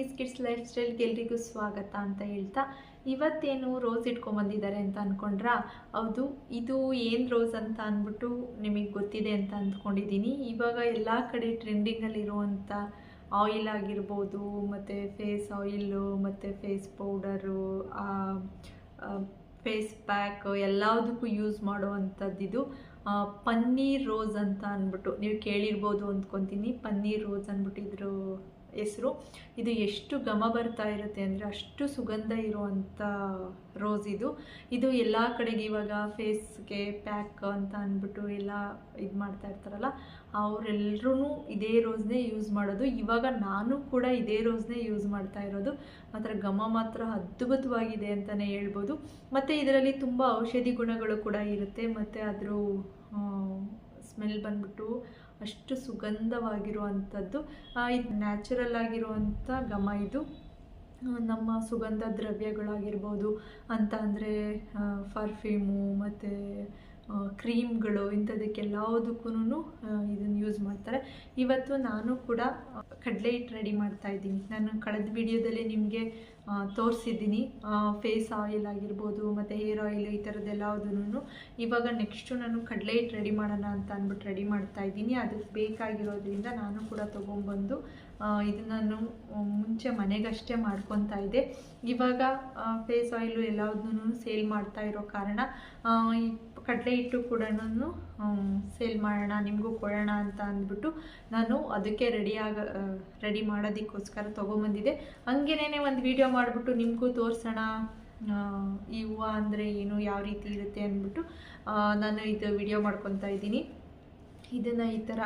ಕುಟೀಸ್ kids life ಸ್ಟೈಲ್ಗೆ ಎಲ್ರಿಗೂ ಸ್ವಾಗತ ಅಂತ ಹೇಳ್ತಾ, ಇವತ್ತೇನು ರೋಸ್ ಇಟ್ಕೊಂಬಂದಿದ್ದಾರೆ ಅಂತ ಅಂದ್ಕೊಂಡ್ರಾ? ಹೌದು, ಇದು ಏನು ರೋಸ್ ಅಂತ ಅಂದ್ಬಿಟ್ಟು ನಿಮಗೆ ಗೊತ್ತಿದೆ ಅಂತ ಅಂದ್ಕೊಂಡಿದ್ದೀನಿ. ಇವಾಗ ಎಲ್ಲ ಕಡೆ ಟ್ರೆಂಡಿಂಗಲ್ಲಿರುವಂಥ ಆಯಿಲ್ ಆಗಿರ್ಬೋದು, ಮತ್ತು ಫೇಸ್ ಆಯಿಲು ಮತ್ತು ಫೇಸ್ ಪೌಡರು, ಫೇಸ್ ಪ್ಯಾಕ್ ಎಲ್ಲದಕ್ಕೂ ಯೂಸ್ ಮಾಡುವಂಥದ್ದಿದು ಪನ್ನೀರ್ ರೋಸ್ ಅಂತ ಅಂದ್ಬಿಟ್ಟು ನೀವು ಕೇಳಿರ್ಬೋದು ಅಂದ್ಕೊತೀನಿ. ಪನ್ನೀರ್ ರೋಸ್ ಅಂದ್ಬಿಟ್ಟು ಇದ್ರ ಹೆಸರು. ಇದು ಎಷ್ಟು ಘಮ ಬರ್ತಾ ಇರುತ್ತೆ ಅಂದರೆ ಅಷ್ಟು ಸುಗಂಧ ಇರುವಂಥ ರೋಸ್ ಇದು ಎಲ್ಲ ಕಡೆಗೆ ಇವಾಗ ಫೇಸ್ಗೆ ಪ್ಯಾಕ್ ಅಂತ ಅಂದ್ಬಿಟ್ಟು ಎಲ್ಲ ಇದು ಮಾಡ್ತಾ ಇರ್ತಾರಲ್ಲ, ಅವರೆಲ್ಲರೂ ಇದೇ ರೋಸ್ನೇ ಯೂಸ್ ಮಾಡೋದು. ಇವಾಗ ನಾನು ಕೂಡ ಇದೇ ರೋಸ್ನೇ ಯೂಸ್ ಮಾಡ್ತಾ ಇರೋದು. ಮಾತ್ರ ಘಮ ಮಾತ್ರ ಅದ್ಭುತವಾಗಿದೆ ಅಂತಲೇ ಹೇಳ್ಬೋದು. ಮತ್ತು ಇದರಲ್ಲಿ ತುಂಬ ಔಷಧಿ ಗುಣಗಳು ಕೂಡ ಇರುತ್ತೆ. ಮತ್ತು ಅದ್ರ ಸ್ಮೆಲ್ ಬಂದ್ಬಿಟ್ಟು ಅಷ್ಟು ಸುಗಂಧವಾಗಿರುವಂಥದ್ದು. ಇದು ನ್ಯಾಚುರಲ್ ಆಗಿರುವಂಥ ಘಮ. ಇದು ನಮ್ಮ ಸುಗಂಧ ದ್ರವ್ಯಗಳಾಗಿರ್ಬೋದು ಅಂತ ಅಂದರೆ ಪರ್ಫ್ಯೂಮು ಮತ್ತು ಕ್ರೀಮ್ಗಳು ಇಂಥದಕ್ಕೆಲ್ಲದಕ್ಕೂ ಇದನ್ನು ಯೂಸ್ ಮಾಡ್ತಾರೆ. ಇವತ್ತು ನಾನು ಕೂಡ ಕಡಲೆ ಹಿಟ್ಟು ರೆಡಿ ಮಾಡ್ತಾಯಿದ್ದೀನಿ. ನಾನು ಕಳೆದ ವಿಡಿಯೋದಲ್ಲಿ ನಿಮಗೆ ತೋರಿಸಿದ್ದೀನಿ ಫೇಸ್ ಆಯಿಲ್ ಆಗಿರ್ಬೋದು ಮತ್ತು ಹೇರ್ ಆಯಿಲ್ ಈ ಥರದ್ದೆಲ್ಲದನ್ನು. ಇವಾಗ ನೆಕ್ಸ್ಟು ನಾನು ಕಡಲೆ ಹಿಟ್ಟು ರೆಡಿ ಮಾಡೋಣ ಅಂತ ಅಂದ್ಬಿಟ್ಟು ರೆಡಿ ಮಾಡ್ತಾಯಿದ್ದೀನಿ. ಅದಕ್ಕೆ ಬೇಕಾಗಿರೋದ್ರಿಂದ ನಾನು ಕೂಡ ತೊಗೊಂಬಂದು ಇದನ್ನು ನಾನು ಮುಂಚೆ ಮನೆಗಷ್ಟೇ ಮಾಡ್ಕೊತಾ ಇದ್ದೆ. ಇವಾಗ ಫೇಸ್ ಆಯಿಲು ಎಲ್ಲದನ್ನೂ ಸೇಲ್ ಮಾಡ್ತಾ ಇರೋ ಕಾರಣ ಈ ಕಡಲೆ ಹಿಟ್ಟು ಕೂಡ ಸೇಲ್ ಮಾಡೋಣ, ನಿಮಗೂ ಕೊಡೋಣ ಅಂತ ಅಂದ್ಬಿಟ್ಟು ನಾನು ಅದಕ್ಕೆ ರೆಡಿ ಮಾಡೋದಕ್ಕೋಸ್ಕರ ತೊಗೊಂಬಂದಿದ್ದೆ. ಹಂಗೇನೇ ಒಂದು ವಿಡಿಯೋ ಮಾಡಿಬಿಟ್ಟು ನಿಮಗೂ ತೋರಿಸೋಣ ಈ ಹೂವು ಅಂದರೆ ಏನು, ಯಾವ ರೀತಿ ಇರುತ್ತೆ ಅಂದ್ಬಿಟ್ಟು ನಾನು ಇದು ವಿಡಿಯೋ ಮಾಡ್ಕೊತಾ ಇದ್ದೀನಿ. ಇದನ್ನು ಈ ಥರ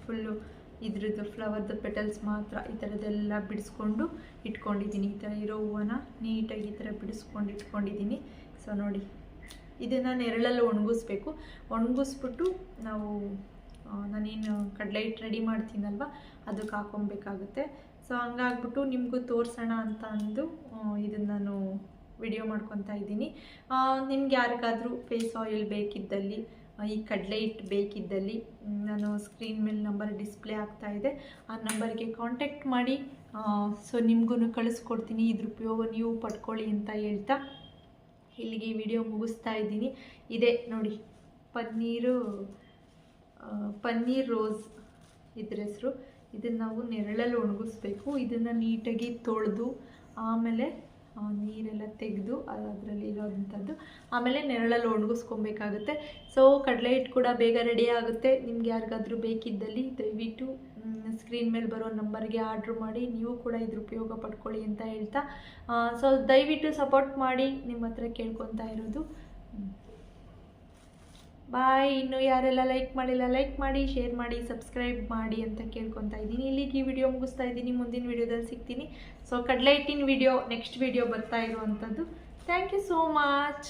ಫುಲ್ಲು ಇದ್ರದ್ದು ಫ್ಲವರ್ದು ಪೆಟಲ್ಸ್ ಮಾತ್ರ ಈ ಥರದ್ದೆಲ್ಲ ಬಿಡಿಸ್ಕೊಂಡು ಇಟ್ಕೊಂಡಿದ್ದೀನಿ. ಈ ಥರ ಇರೋ ಹೂವನ್ನ ನೀಟಾಗಿ ಈ ಥರ ಬಿಡಿಸ್ಕೊಂಡು ಇಟ್ಕೊಂಡಿದ್ದೀನಿ. ಸೊ ನೋಡಿ, ಇದನ್ನು ನೆರಳಲ್ಲಿ ಒಣಗಿಸ್ಬೇಕು. ಒಣಗಿಸ್ಬಿಟ್ಟು ನಾವು ನಾನೇನು ಕಡಲೆ ಹಿಟ್ಟು ರೆಡಿ ಮಾಡ್ತೀನಲ್ವ ಅದಕ್ಕೆ ಹಾಕೊಬೇಕಾಗುತ್ತೆ. ಸೊ ಹಂಗಾಗ್ಬಿಟ್ಟು ನಿಮಗೂ ತೋರಿಸೋಣ ಅಂತ ಅಂದು ಇದನ್ನು ನಾನು ವಿಡಿಯೋ ಮಾಡ್ಕೊತಾ ಇದ್ದೀನಿ. ನಿಮ್ಗೆ ಯಾರಿಗಾದರೂ ಫೇಸ್ ಆಯಿಲ್ ಬೇಕಿದ್ದಲ್ಲಿ, ಈ ಕಡಲೆ ಹಿಟ್ಟು ಬೇಕಿದ್ದಲ್ಲಿ ನಾನು ಸ್ಕ್ರೀನ್ ಮೇಲೆ ನಂಬರ್ ಡಿಸ್ಪ್ಲೇ ಆಗ್ತಾ ಇದೆ, ಆ ನಂಬರ್ಗೆ ಕಾಂಟ್ಯಾಕ್ಟ್ ಮಾಡಿ. ಸೊ ನಿಮಗೂ ಕಳಿಸ್ಕೊಡ್ತೀನಿ. ಇದ್ರ ಉಪಯೋಗ ನೀವು ಪಡ್ಕೊಳ್ಳಿ ಅಂತ ಹೇಳ್ತಾ ಇಲ್ಲಿಗೆ ಈ ವಿಡಿಯೋ ಮುಗಿಸ್ತಾ ಇದ್ದೀನಿ. ಇದೇ ನೋಡಿ ಪನ್ನೀರ್ ರೋಸ್ ಇದ್ರ ಹೆಸರು. ಇದನ್ನು ನಾವು ನೆರಳಲ್ಲಿ ಒಣಗಿಸ್ಬೇಕು. ಇದನ್ನು ನೀಟಾಗಿ ತೊಳೆದು ಆಮೇಲೆ ನೀರೆಲ್ಲ ತೆಗೆದು ಅದರಲ್ಲಿ ಇರೋವಂಥದ್ದು ಆಮೇಲೆ ನೆರಳಲ್ಲಿ ಒಣಗಿಸ್ಕೊಬೇಕಾಗುತ್ತೆ. ಸೊ ಕಡಲೆ ಹಿಟ್ಟು ಕೂಡ ಬೇಗ ರೆಡಿ ಆಗುತ್ತೆ. ನಿಮ್ಗೆ ಯಾರಿಗಾದ್ರೂ ಬೇಕಿದ್ದಲ್ಲಿ ದಯವಿಟ್ಟು ಸ್ಕ್ರೀನ್ ಮೇಲೆ ಬರೋ ನಂಬರ್ಗೆ ಆರ್ಡ್ರ್ ಮಾಡಿ, ನೀವು ಕೂಡ ಇದ್ರ ಉಪಯೋಗ ಪಡ್ಕೊಳ್ಳಿ ಅಂತ ಹೇಳ್ತಾ ಸೊ ದಯವಿಟ್ಟು ಸಪೋರ್ಟ್ ಮಾಡಿ ನಿಮ್ಮ ಹತ್ರ ಕೇಳ್ಕೊತಾ ಇರೋದು. ಬಾಯ್. ಇನ್ನು ಯಾರೆಲ್ಲ ಲೈಕ್ ಮಾಡಿಲ್ಲ ಲೈಕ್ ಮಾಡಿ, ಶೇರ್ ಮಾಡಿ, ಸಬ್ಸ್ಕ್ರೈಬ್ ಮಾಡಿ ಅಂತ ಕೇಳ್ಕೊತಾ ಇದ್ದೀನಿ. ಇಲ್ಲಿಗೆ ಈ ವಿಡಿಯೋ ಮುಗಿಸ್ತಾ ಇದ್ದೀನಿ. ಮುಂದಿನ ವಿಡಿಯೋದಲ್ಲಿ ಸಿಗ್ತೀನಿ. ಸೊ ಕಡಲೆ ಹಿಟ್ಟಿನ ವಿಡಿಯೋ ನೆಕ್ಸ್ಟ್ ವಿಡಿಯೋ ಬರ್ತಾ ಇರುವಂಥದ್ದು. Thank you so much.